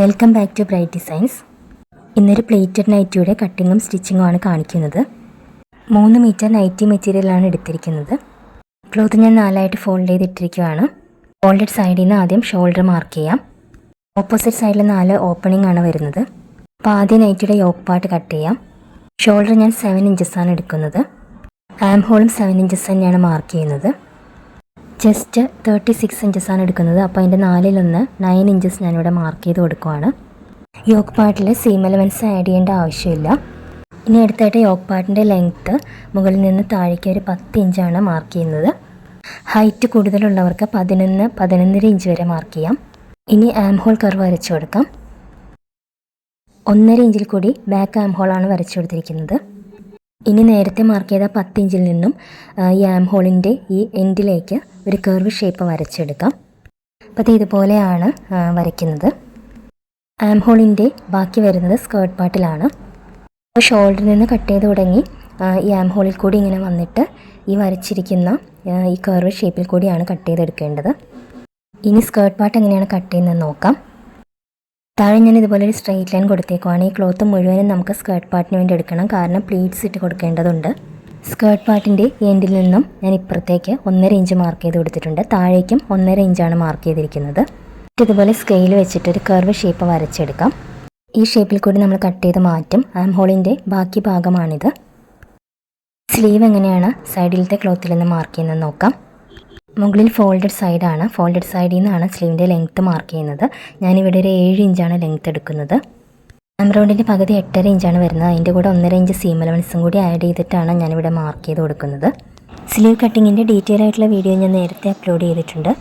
Welcome back to Bright Designs. ഇന്നൊരു pleated നൈറ്റിയുടെ കട്ടിങ്ങും സ്റ്റിച്ചിങ്ങും ആണ് കാണിക്കുന്നത്. 3 മീറ്റർ നൈറ്റി മെറ്റീരിയലാണ് എടുത്തിരിക്കുന്നത്. ക്ലോത്ത് ഞാൻ 4ആയിട്ട് ഫോൾഡ് ചെയ്തിട്ടിരിക്കുകയാണ്. ഫോൾഡഡ് സൈഡിൽ നിന്ന് ആദ്യം ഷോൾഡർ മാർക്ക് ചെയ്യാം. ഓപ്പോസിറ്റ് സൈഡിൽ 4 ഓപ്പണിംഗ് ആണ് വരുന്നത്. അപ്പോൾ ആദ്യം നൈറ്റിയുടെ യോക്ക് പാർട്ട് കട്ട് ചെയ്യാം. ഷോൾഡർ ഞാൻ 7 ഇഞ്ചസാണ് എടുക്കുന്നത്. ആം ഹോളും 7 ഇഞ്ചസ് തന്നെയാണ് മാർക്ക് ചെയ്യുന്നത്. ചെസ്റ്റ് 36 ഇഞ്ചസാണ് എടുക്കുന്നത്. അപ്പോൾ അതിൻ്റെ 4/1 9 ഇഞ്ചസ് ഞാനിവിടെ മാർക്ക് ചെയ്ത് കൊടുക്കുവാണ്. യോക്ക് പാർട്ടിൽ സീം എലവൻസ് ആഡ് ചെയ്യേണ്ട ആവശ്യമില്ല. ഇനി അടുത്തായിട്ട് യോക്ക് പാർട്ടിൻ്റെ ലെങ്ത്ത് മുകളിൽ നിന്ന് താഴേക്ക് ഒരു 10 ഇഞ്ചാണ് മാർക്ക് ചെയ്യുന്നത്. ഹൈറ്റ് കൂടുതലുള്ളവർക്ക് 11-11.5 ഇഞ്ച് വരെ മാർക്ക് ചെയ്യാം. ഇനി ആം ഹോൾ കർവ് വരച്ചു കൊടുക്കാം. 1.5 ഇഞ്ചിൽ കൂടി ബാക്ക് ആം ഹോളാണ് വരച്ചു കൊടുത്തിരിക്കുന്നത്. ഇനി നേരത്തെ മാർക്ക് ചെയ്ത 10 ഇഞ്ചിൽ നിന്നും ഈ ആം ഹോളിൻ്റെ ഈ എൻഡിലേക്ക് ഒരു കർവ് ഷേപ്പ് വരച്ചെടുക്കാം. അപ്പോൾ ഇതുപോലെയാണ് വരയ്ക്കുന്നത്. ആം ഹോളിൻ്റെ ബാക്കി വരുന്നത് സ്കേർട്ട് പാർട്ടിലാണ്. അപ്പോൾ ഷോൾഡറിൽ നിന്ന് കട്ട് ചെയ്ത് തുടങ്ങി ഈ ആം ഹോളിൽ കൂടി ഇങ്ങനെ വന്നിട്ട് ഈ വരച്ചിരിക്കുന്ന ഈ കർവ് ഷേപ്പിൽ കൂടിയാണ് കട്ട് ചെയ്തെടുക്കേണ്ടത്. ഇനി സ്കേർട്ട് പാർട്ട് എങ്ങനെയാണ് കട്ട് ചെയ്യുന്നതെന്ന് നോക്കാം. താഴെ ഞാൻ ഇതുപോലെ ഒരു സ്ട്രെയിറ്റ് ലൈൻ കൊടുത്തേക്കുവാണ്. ഈ ക്ലോത്ത് മുഴുവനും നമുക്ക് സ്കേർട്ട് പാർട്ടിന് വേണ്ടി എടുക്കണം, കാരണം പ്ലീറ്റ്സ് ഇട്ട് കൊടുക്കേണ്ടതുണ്ട്. സ്കേർട്ട് പാർട്ടിൻ്റെ എൻഡിൽ നിന്നും ഞാൻ ഇപ്പുറത്തേക്ക് 1.5 ഇഞ്ച് മാർക്ക് ചെയ്ത് കൊടുത്തിട്ടുണ്ട്. താഴേക്കും 1.5 ഇഞ്ചാണ് മാർക്ക് ചെയ്തിരിക്കുന്നത്. ഇതുപോലെ സ്കെയിൽ വെച്ചിട്ട് ഒരു കർവ് ഷേപ്പ് വരച്ചെടുക്കാം. ഈ ഷേപ്പിൽ കൂടി നമ്മൾ കട്ട് ചെയ്ത് മാറ്റും. ആം ഹോളിൻ്റെ ബാക്കി ഭാഗമാണിത്. സ്ലീവ് എങ്ങനെയാണ് സൈഡിലത്തെ ക്ലോത്തിൽ നിന്ന് മാർക്ക് ചെയ്യുന്നത് നോക്കാം. മുകളിൽ ഫോൾഡഡ് സൈഡാണ്. ഫോൾഡഡ് സൈഡിൽ നിന്നാണ് സ്ലീവിൻ്റെ ലെങ്ത്ത് മാർക്ക് ചെയ്യുന്നത്. ഞാനിവിടെ ഒരു 7 ഇഞ്ചാണ് ലെങ്ത്ത് എടുക്കുന്നത്. ആം റൗണ്ടിൻ്റെ പകുതി 8.5 ഇഞ്ചാണ് വരുന്നത്. അതിൻ്റെ കൂടെ 1.5 ഇഞ്ച് സീം അലവൻസും കൂടി ആഡ് ചെയ്തിട്ടാണ് ഞാനിവിടെ മാർക്ക് ചെയ്ത് കൊടുക്കുന്നത്. സ്ലീവ് കട്ടിങ്ങിൻ്റെ ഡീറ്റെയിൽ ആയിട്ടുള്ള വീഡിയോ ഞാൻ നേരത്തെ അപ്ലോഡ് ചെയ്തിട്ടുണ്ട്.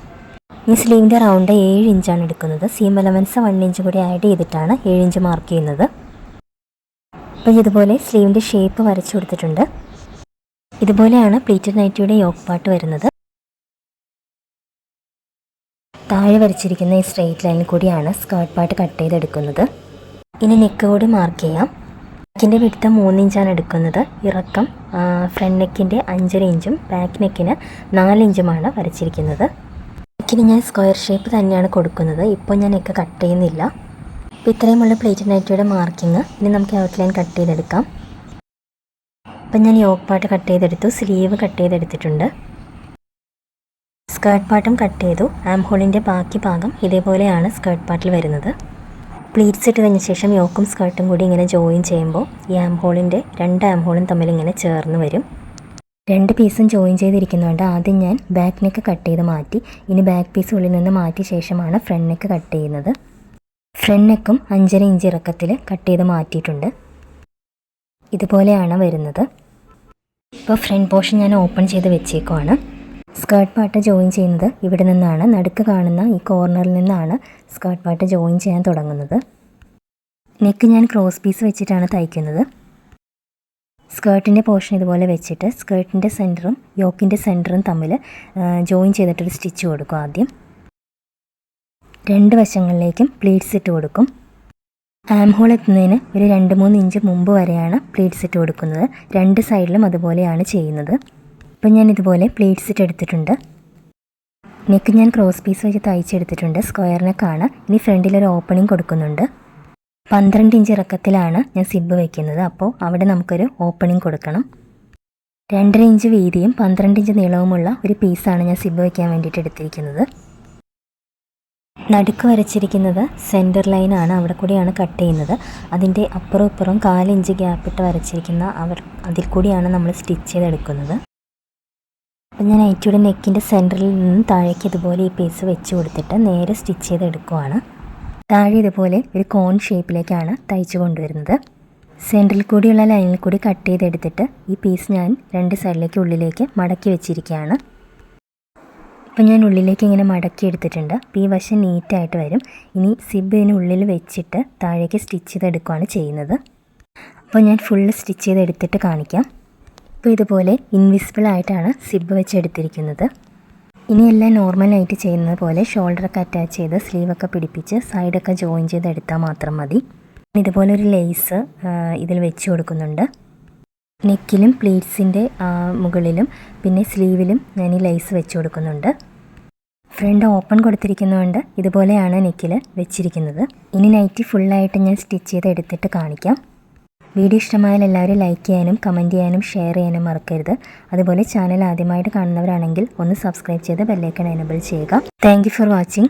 ഈ സ്ലീവിൻ്റെ റൗണ്ട് 7 ഇഞ്ചാണ് എടുക്കുന്നത്. സീം അലവൻസ് 1 ഇഞ്ച് കൂടി ആഡ് ചെയ്തിട്ടാണ് 7 ഇഞ്ച് മാർക്ക് ചെയ്യുന്നത്. അപ്പോൾ ഇതുപോലെ സ്ലീവിൻ്റെ ഷേപ്പ് വരച്ചു കൊടുത്തിട്ടുണ്ട്. ഇതുപോലെയാണ് പ്ലീറ്റഡ് നൈറ്റിയുടെ യോക്ക് പാർട്ട് വരുന്നത്. താഴെ വരച്ചിരിക്കുന്ന ഈ സ്ട്രെയിറ്റ് ലൈനിൽ കൂടിയാണ് സ്കേർട്ട് പാർട്ട് കട്ട് ചെയ്തെടുക്കുന്നത്. ഇനി നെക്ക് കൂടി മാർക്ക് ചെയ്യാം. നെക്കിൻ്റെ വിഡ്ത്ത് 3 ഇഞ്ചാണ് എടുക്കുന്നത്. ഇറക്കം ഫ്രണ്ട് നെക്കിൻ്റെ 5.5 ഇഞ്ചും ബാക്ക് നെക്കിന് 4 ഇഞ്ചുമാണ് വരച്ചിരിക്കുന്നത്. നെക്കിന് ഞാൻ സ്ക്വയർ ഷേപ്പ് തന്നെയാണ് കൊടുക്കുന്നത്. ഇപ്പോൾ ഞാൻ നെക്ക് കട്ട് ചെയ്യുന്നില്ല. അപ്പോൾ ഇത്രയുമുള്ള പ്ലേറ്റഡ് നൈറ്റിയുടെ മാർക്കിങ്. ഇനി നമുക്ക് ഔട്ട്ലൈൻ കട്ട് ചെയ്തെടുക്കാം. അപ്പം ഞാൻ യോക്ക് പാർട്ട് കട്ട് ചെയ്തെടുത്തു. സ്ലീവ് കട്ട് ചെയ്തെടുത്തിട്ടുണ്ട്. സ്കേർട്ട് പാർട്ടും കട്ട് ചെയ്തു. ആം ഹോളിൻ്റെ ബാക്കി ഭാഗം ഇതേപോലെയാണ് സ്കേർട്ട് പാർട്ടിൽ വരുന്നത്. പ്ലീറ്റ്സ് ഇട്ട് കഴിഞ്ഞ ശേഷം യോക്കും സ്കേർട്ടും കൂടി ഇങ്ങനെ ജോയിൻ ചെയ്യുമ്പോൾ ഈ ആം ഹോളിൻ്റെ 2 ആം ഹോളും തമ്മിൽ ഇങ്ങനെ ചേർന്ന് വരും. 2 പീസും ജോയിൻ ചെയ്തിരിക്കുന്നതുകൊണ്ട് ആദ്യം ഞാൻ ബാക്ക് നെക്ക് കട്ട് ചെയ്ത് മാറ്റി. ഇനി ബാക്ക് പീസ് ഉള്ളിൽ നിന്ന് മാറ്റിയ ശേഷമാണ് ഫ്രണ്ട് നെക്ക് കട്ട് ചെയ്യുന്നത്. ഫ്രണ്ട് നെക്കും 5.5 ഇഞ്ച് ഇറക്കത്തിൽ കട്ട് ചെയ്ത് മാറ്റിയിട്ടുണ്ട്. ഇതുപോലെയാണ് വരുന്നത്. ഇപ്പോൾ ഫ്രണ്ട് പോർഷൻ ഞാൻ ഓപ്പൺ ചെയ്ത് വെച്ചേക്കുവാണ്. സ്കേർട്ട് പാർട്ട് ജോയിൻ ചെയ്യുന്നത് ഇവിടെ നിന്നാണ്. നടുക്ക് കാണുന്ന ഈ കോർണറിൽ നിന്നാണ് സ്കേർട്ട് പാർട്ട് ജോയിൻ ചെയ്യാൻ തുടങ്ങുന്നത്. നെക്ക് ഞാൻ ക്രോസ് പീസ് വെച്ചിട്ടാണ് തയ്ക്കുന്നത്. സ്കേർട്ടിൻ്റെ പോർഷൻ ഇതുപോലെ വെച്ചിട്ട് സ്കേർട്ടിൻ്റെ സെൻറ്ററും യോക്കിൻ്റെ സെൻറ്ററും തമ്മിൽ ജോയിൻ ചെയ്തിട്ടൊരു സ്റ്റിച്ച് കൊടുക്കും. ആദ്യം 2 വശങ്ങളിലേക്കും പ്ലീറ്റ്സ് ഇട്ട് കൊടുക്കും. ആം ഹോൾ എത്തുന്നതിന് ഒരു 2-3 ഇഞ്ച് മുമ്പ് വരെയാണ് പ്ലീറ്റ്സ് ഇട്ട് കൊടുക്കുന്നത്. 2 സൈഡിലും അതുപോലെയാണ് ചെയ്യുന്നത്. ഇപ്പം ഞാൻ ഇതുപോലെ പ്ലേറ്റ്സ് ഇട്ട് എടുത്തിട്ടുണ്ട്. നെക്ക് ഞാൻ ക്രോസ് പീസ് വെച്ച് തയ്ച്ചെടുത്തിട്ടുണ്ട്. സ്ക്വയർ നെക്കാണ്. ഇനി ഫ്രണ്ടിലൊരു ഓപ്പണിംഗ് കൊടുക്കുന്നുണ്ട്. 12 ഇഞ്ച് ഇറക്കത്തിലാണ് ഞാൻ സിബ് വയ്ക്കുന്നത്. അപ്പോൾ അവിടെ നമുക്കൊരു ഓപ്പണിംഗ് കൊടുക്കണം. 2.5 ഇഞ്ച് വീതിയും 12 ഇഞ്ച് നീളവുമുള്ള ഒരു പീസാണ് ഞാൻ സിബ് വയ്ക്കാൻ വേണ്ടിയിട്ട് എടുത്തിരിക്കുന്നത്. നടുക്ക് വരച്ചിരിക്കുന്നത് സെൻറ്റർ ലൈനാണ്. അവിടെ കൂടിയാണ് കട്ട് ചെയ്യുന്നത്. അതിൻ്റെ അപ്പുറം ഇപ്പുറം 4 ഇഞ്ച് ഗ്യാപ്പിട്ട് വരച്ചിരിക്കുന്ന അതിൽ കൂടിയാണ് നമ്മൾ സ്റ്റിച്ച് ചെയ്തെടുക്കുന്നത്. അപ്പം ഞാൻ നൈറ്റിയുടെ നെക്കിൻ്റെ സെൻറ്ററിൽ നിന്ന് താഴേക്ക് ഇതുപോലെ ഈ പീസ് വെച്ച് കൊടുത്തിട്ട് നേരെ സ്റ്റിച്ച് ചെയ്തെടുക്കുവാണ്. താഴെ ഇതുപോലെ ഒരു കോൺ ഷേപ്പിലേക്കാണ് തയ്ച്ചു കൊണ്ടുവരുന്നത്. സെൻറ്ററിൽ കൂടിയുള്ള ലൈനിൽ കൂടി കട്ട് ചെയ്തെടുത്തിട്ട് ഈ പീസ് ഞാൻ 2 സൈഡിലേക്ക് ഉള്ളിലേക്ക് മടക്കി വെച്ചിരിക്കുകയാണ്. അപ്പം ഞാൻ ഉള്ളിലേക്ക് ഇങ്ങനെ മടക്കി എടുത്തിട്ടുണ്ട്. അപ്പോൾ ഈ വശം നീറ്റായിട്ട് വരും. ഇനി സിബ് ഇതിനുള്ളിൽ വെച്ചിട്ട് താഴേക്ക് സ്റ്റിച്ച് ചെയ്തെടുക്കുകയാണ് ചെയ്യുന്നത്. അപ്പോൾ ഞാൻ ഫുള്ള് സ്റ്റിച്ച് ചെയ്തെടുത്തിട്ട് കാണിക്കാം. അപ്പോൾ ഇതുപോലെ ഇൻവിസിബിൾ ആയിട്ടാണ് സിബ് വെച്ച് എടുത്തിരിക്കുന്നത്. ഇനി എല്ലാം നോർമലായിട്ട് ചെയ്യുന്നത് പോലെ ഷോൾഡറൊക്കെ അറ്റാച്ച് ചെയ്ത് സ്ലീവൊക്കെ പിടിപ്പിച്ച് സൈഡൊക്കെ ജോയിൻ ചെയ്ത് എടുത്താൽ മാത്രം മതി. ഇതുപോലെ ഒരു ലേസ് ഇതിൽ വെച്ച് കൊടുക്കുന്നുണ്ട്. നെക്കിലും പ്ലീറ്റ്സിൻ്റെ മുകളിലും പിന്നെ സ്ലീവിലും ഞാൻ ഈ ലേസ് വെച്ച് കൊടുക്കുന്നുണ്ട്. ഫ്രണ്ട് ഓപ്പൺ കൊടുത്തിരിക്കുന്നതുകൊണ്ട് ഇതുപോലെയാണ് നെക്കിൽ വെച്ചിരിക്കുന്നത്. ഇനി നൈറ്റി ഫുള്ളായിട്ട് ഞാൻ സ്റ്റിച്ച് ചെയ്ത് എടുത്തിട്ട് കാണിക്കാം. വീഡിയോ ഇഷ്ടമായാൽ എല്ലാവരും ലൈക്ക് ചെയ്യാനും കമൻറ്റ് ചെയ്യാനും ഷെയർ ചെയ്യാനും മറക്കരുത്. അതുപോലെ ചാനൽ ആദ്യമായിട്ട് കാണുന്നവരാണെങ്കിൽ ഒന്ന് സബ്സ്ക്രൈബ് ചെയ്ത് ബെല്ലൈക്കൺ എനേബിൾ ചെയ്യുക. Thank you for watching.